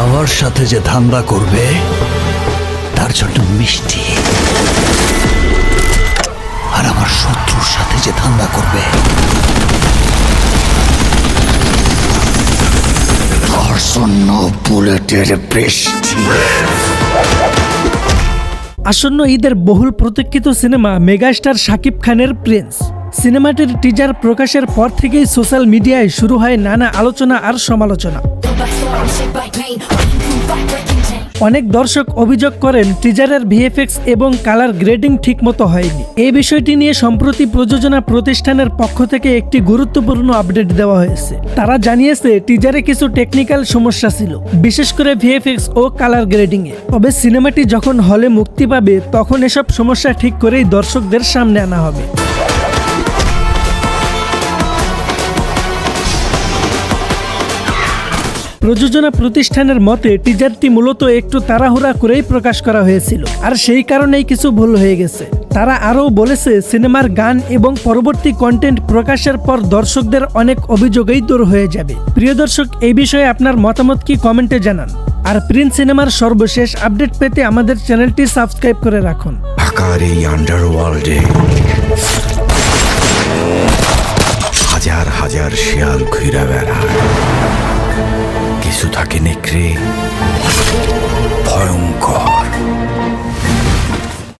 আমার সাথে যে ধান্দা করবে তার জন্য মিষ্টি, আর আমার শত্রুর সাথে যে ধান্দা করবে তার জন্য বুলেটের বৃষ্টি। আসন্ন ঈদের বহুল প্রতীক্ষিত সিনেমা মেগাস্টার শাকিব খানের প্রিন্স সিনেমাটির টিজার প্রকাশের পর থেকেই সোশ্যাল মিডিয়ায় শুরু হয় নানা আলোচনা আর সমালোচনা। অনেক দর্শক অভিযোগ করেন টিজারের ভিএফএক্স এবং কালার গ্রেডিং ঠিকমতো হয়নি। এই বিষয়টি নিয়ে সম্প্রতি প্রযোজনা প্রতিষ্ঠানের পক্ষ থেকে একটি গুরুত্বপূর্ণ আপডেট দেওয়া হয়েছে। তারা জানিয়েছে টিজারে কিছু টেকনিক্যাল সমস্যা ছিল, বিশেষ করে ভিএফএক্স ও কালার গ্রেডিং এ। তবে সিনেমাটি যখন হলে মুক্তি পাবে তখন এসব সমস্যা ঠিক করেই দর্শকদের সামনে আনা হবে। প্রযোজনা প্রতিষ্ঠানের মতে টিজারটি মূলত একটু তাড়াহুড়া করেই প্রকাশ করা হয়েছিল, আর সেই কারণেই কিছু ভুল হয়ে গেছে। তারা আরও বলেছে সিনেমার গান এবং পরবর্তী কন্টেন্ট প্রকাশের পর দর্শকদের অনেক অভিযোগই দূর হয়ে যাবে। প্রিয় দর্শক, এই বিষয়ে আপনার মতামত কি কমেন্টে জানান। আর প্রিন্স সিনেমার সর্বশেষ আপডেট পেতে আমাদের চ্যানেলটি সাবস্ক্রাইব করে রাখুন। ঢাকার এই আন্ডারওয়ার্ল্ডে হাজার হাজার শিয়াল ঘুরে বেড়ায়। কিছু থাকে নেকড়ে, ভয়ঙ্কর,